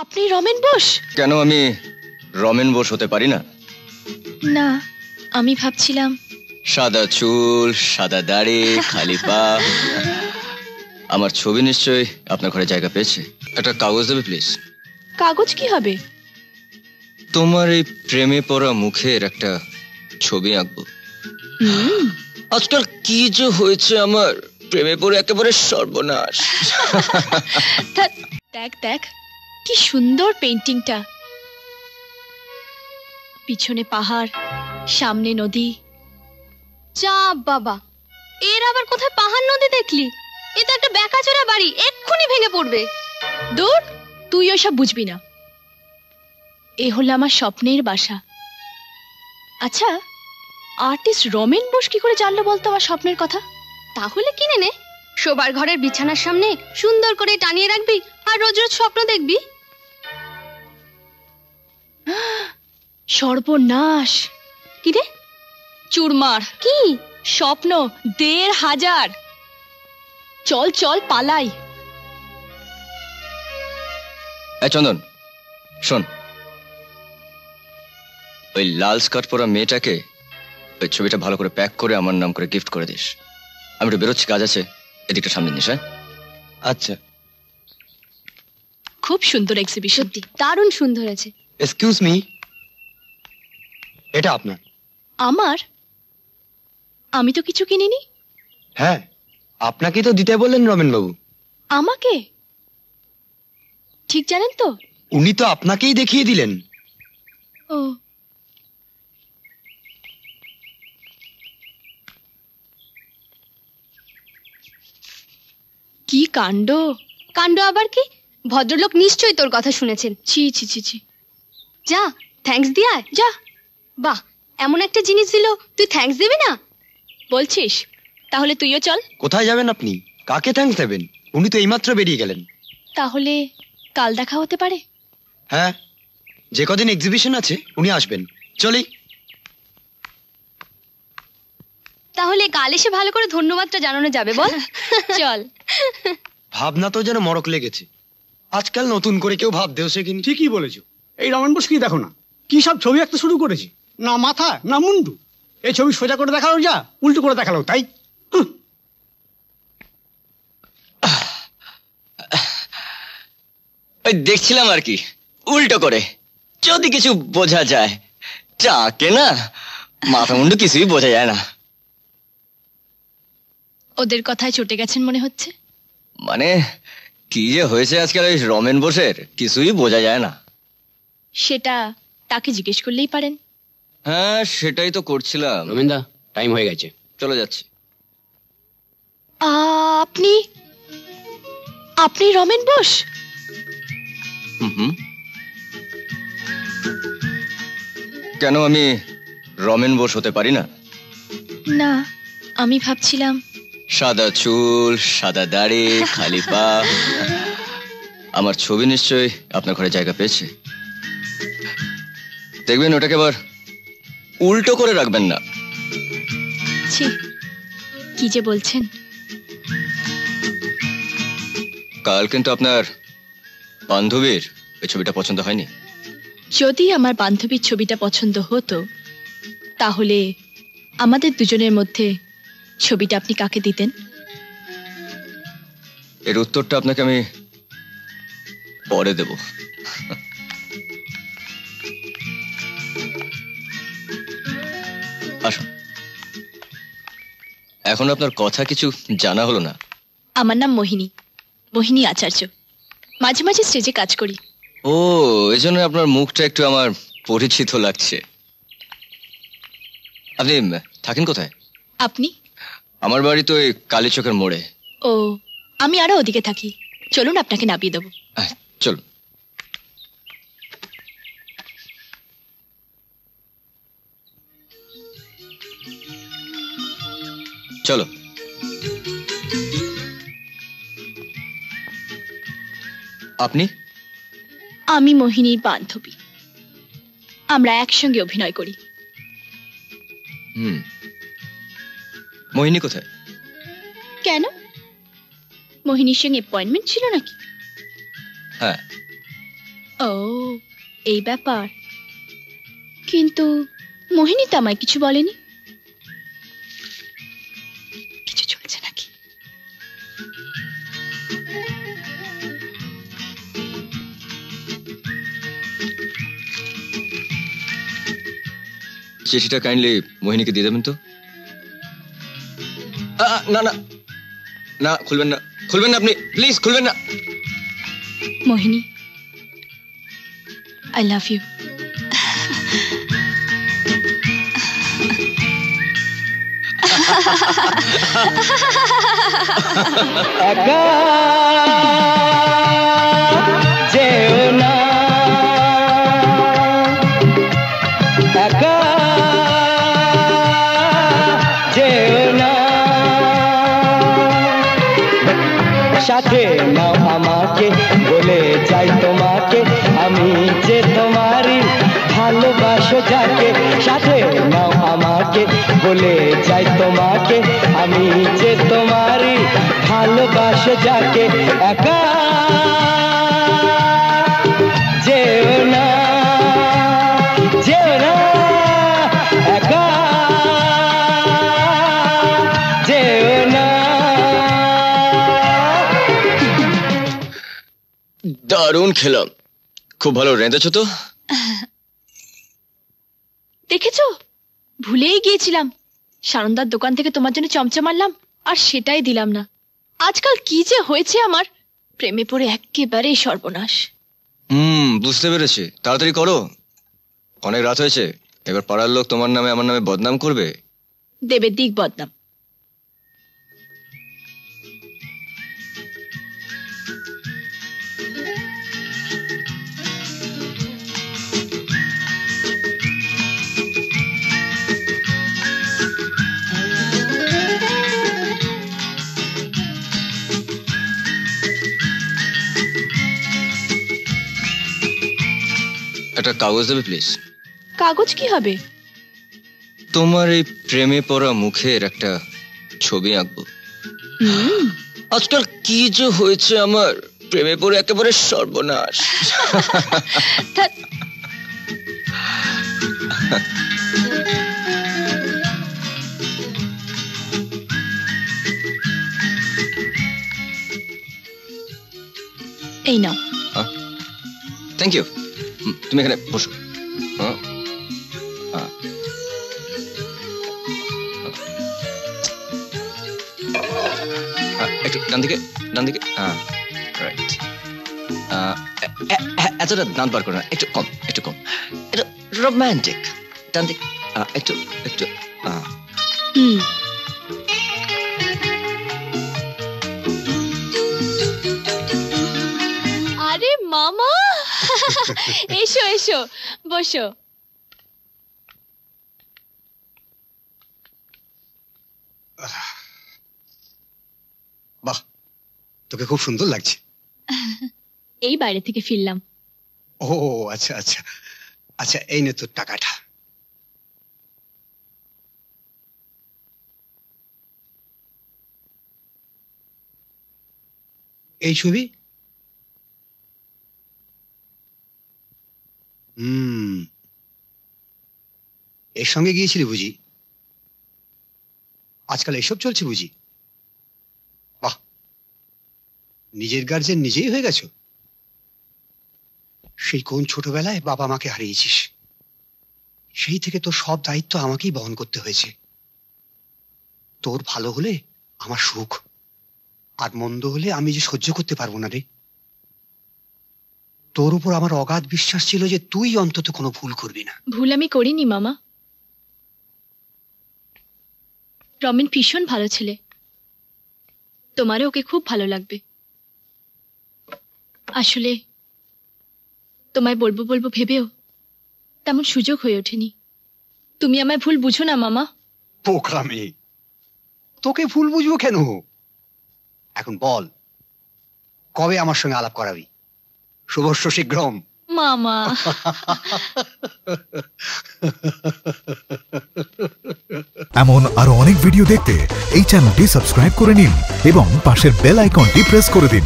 আপনি রমেন বোস? কেন আমি রমেন বোস হতে পারি না? না, আমি ভাবছিলাম সাদা চুল, সাদা দাড়ি, খালি পা। আমার ছবি নিশ্চয়ই আপনার ঘরে জায়গা পেয়েছে। একটা কাগজ দেবে প্লিজ? কাগজ কি হবে? তোমার এই প্রেমে পড়া মুখের একটা ছবি আঁকবো। আজকাল কি যে হয়েছে আমার, প্রেমে পড়ে একেবারে সর্বনাশ। দেখ দেখ কি সুন্দর পেইন্টিংটা। পিছনে পাহাড়, সামনে নদী। যা বাবা, এর আবার কোথায় পাহাড় নদী দেখলি? এ তো একটা বেকাচোরা বাড়ি, এক্ষুনি ভেঙে পড়বে। দূর, তুই ওসব বুঝবি না। এ হলো আমার স্বপ্নের বাসা। আচ্ছা, আর্টিস্ট রমেন বোস কি করে জানলো বলতো আমার স্বপ্নের কথা? তাহলে কিনে নে, শোবার ঘরের বিছানার সামনে সুন্দর করে টানিয়ে রাখবি আর রোজ রোজ স্বপ্ন দেখবি। সর্বনাশ! কি রে? চুরমার। কি স্বপ্ন ১,৫০০। চল চল পালাই। চন্দন শোন, ওই লাল স্কার্ট পরা মেয়েটাকে ওই ছবিটা ভালো করে প্যাক করে আমার নাম করে গিফট করে দিস। আমি একটু বেরোচ্ছি, কাজ আছে, এদিকটা সামনে নিস। হ্যাঁ আচ্ছা। খুব সুন্দর এক্সিবিশন। দারুণ সুন্দর আছে। এক্সকিউজ মি, এটা আপনার? আমার? আমি তো কিছু কিনিনি। হ্যাঁ, আপনাকে তো দিতে বললেন রমেন বাবু। আমাকে? ঠিক জানেন তো? উনি তো আপনাকেই দেখিয়ে দিলেন। ও, কি কাণ্ড! কাণ্ড আবার কি? ভদ্রলোক নিশ্চয়ই তোর কথা শুনেছেন। ছি ছি ছি ছি। যা থ্যাঙ্কস দিয়ে আয়, যা। বাহ, এমন একটা জিনিস দিল, তুই থ্যাঙ্কস দিবি না? বলছিস? তাহলে তুইও চল। কোথায় যাবেন আপনি? কাকে থ্যাঙ্কস দেবেন? উনি তো এইমাত্র বেরিয়ে গেলেন। তাহলে কাল দেখা হতে পারে। হ্যাঁ, যে কদিন এক্সিবিশন আছে উনি আসবেন। চলি। তাহলে কাল এসে ভালো করে ধন্যবাদটা জানানো যাবে, বল? চল। ভাবনা তো যেন মরক লেগেছে। আজকাল নতুন করে কেউ ভাবতেও শেখেনি। ঠিকই বলেছো। এই রমেন বোস কি দেখো না, কি সব ছবি আঁকতে শুরু করেছে। না মাথা না মুন্ডু। এই ছবি সোজা করে দেখালো যা, উল্টো করে দেখালো তাই। ওই দেখছিলাম আর কি, উল্টো করে যদি কিছু বোঝা যায়। চাকে না, মাথা মুন্ডু কিছুই বোঝা যায় না। ওদের কথায় চটে গেছেন মনে হচ্ছে। মানে কি যে হয়েছে আজকাল ওই রমেন বোসের, কিছুই বোঝা যায় না। সেটা তাকে জিজ্ঞেস করলেই পারেন। হ্যাঁ, সেটাই তো করছিলাম। রমেনদা, টাইম হয়ে গেছে, চলে যাচ্ছি। আপনি আপনি রমেন বোস? হুম। কেন আমি রমেন বোস হতে পারি না? না, আমি ভাবছিলাম সাদা চুল, সাদা দাড়ি, খালি পা। আমার ছবি নিশ্চয়ই আপনার ঘরে জায়গা পেয়েছে। দেখবেন ওটাকে আবার উল্টো করে রাখবেন না। ছি, কি যে বলছেন। কাল কিন্তু আপনার বান্ধবীর ওই ছবিটা পছন্দ হয়নি। যদি আমার বান্ধবীর ছবিটা পছন্দ হতো, তাহলে আমাদের দুজনের মধ্যে ছবিটা আপনি কাকে দিতেন? এর উত্তরটা আপনাকে আমি পরে দেব। আসুন। এখন আপনার কথা কিছু জানা হলো না। আমার নাম মোহিনী, মোহিনী আচার্য। মাঝে মাঝে স্টেজে কাজ করি। ও, এই জন্য আপনার মুখটা একটু আমার পরিচিত লাগছে। আপনি থাকেন কোথায়? আপনি? আমার বাড়ি তো এই কালীচকের মোড়ে। ও, আমি আরো ওদিকে থাকি। চলুন, আপনাকে নামিয়ে দেবো। চলুন। চলো। আপনি? আমি মোহিনীর বান্ধবী। আমরা একসঙ্গে অভিনয় করি। মোহিনী কোথায়? কেন, মোহিনীর সঙ্গে অ্যাপয়েন্টমেন্ট ছিল নাকি? হ্যাঁ। ও এই ব্যাপার, কিন্তু মোহিনী তো আমায় কিছু বলেনি। কিছু চলছে নাকি? চিঠিটা কাইন্ডলি মোহিনীকে দিয়ে দেবেন তো। না না না, খুলবেন না, খুলবেন না আপনি, প্লিজ খুলবেন না। মোহিনী, আই লাভ ইউ। একা যেও না, একা যেও না, সাথে নাও আমাকে, বলে যাই তোমাকে আমি যে তোমারই, ভালোবাসো যাকে। সাথে নাও আমাকে, বলে যাই তোমাকে আমি যে তোমারই, ভালোবাসো যাকে। একা যেও না, যেও না, একা যেও না। দারুণ খেলাম, খুব ভালো রেঁধেছো তো। দেখেছো, ভুলেই গিয়েছিলাম, সানন্দার দোকান থেকে তোমার জন্য চমচম আনলাম, আর সেটাই দিলাম না। আজকাল কি যে হয়েছে আমার, প্রেমে পড়ে একেবারেই সর্বনাশ। বুঝতে পেরেছি, তাড়াতাড়ি করো, অনেক রাত হয়েছে। এবার পাড়ার লোক তোমার নামে আমার নামে বদনাম করবে। দেবে দিক বদনাম। একটা কাগজ দেবে প্লিজ। কাগজ কি হবে? তোমার এই প্রেমে পড়া মুখের একটা ছবি আঁকবো। আজকাল কি যে হয়েছে আমার, প্রেমে পড়ে একেবারে সর্বনাশ। ধ্যাৎ। এই নাও। Thank you. তুমি এখানে বসো। একটু ডান দিকে, ডান দিকে। রাইট। এতটা দাঁত বার করো না, একটু কম, একটু কম, একটু রোমান্টিক। ডান দিকে একটু, একটু। আরে মামা, এসো এসো, বসো। বাহ, তোকে খুব সুন্দর লাগছে। এই বাইরে থেকে ফিরলাম। ও আচ্ছা আচ্ছা আচ্ছা, এই নে তোর টাকাটা। এই ছবি। এর সঙ্গে গিয়েছিলি বুঝি? আজকাল এসব চলছে বুঝি? বাহ, নিজের গার্জেন নিজেই হয়ে গেছো। সেই কোন ছোটবেলায় বাবা মাকে হারিয়েছিস, সেই থেকে তোর সব দায়িত্ব আমাকেই বহন করতে হয়েছে। তোর ভালো হলে আমার সুখ, আর মন্দ হলে আমি যে সহ্য করতে পারবো না রে। তোর উপর আমার অগাধ বিশ্বাস ছিল যে তুই অন্তত কোনো ভুল করবি না। ভুল আমি করিনি মামা। রমেন ভীষণ ভালো ছেলে, তোমারও ওকে খুব ভালো লাগবে। আসলে তোমায় বলবো বলবো ভেবেও তেমন সুযোগ হয়ে ওঠেনি। তুমি আমায় ভুল বুঝো না মামা। পোকা মেয়ে, তোকে ভুল বুঝবো কেন? এখন বল, কবে আমার সঙ্গে আলাপ করাবি? শুভস্য শীঘ্রম মামা। এমন আরো অনেক ভিডিও দেখতে এই চ্যানেলটি সাবস্ক্রাইব করে নিন এবং পাশের বেল আইকনটি প্রেস করে দিন।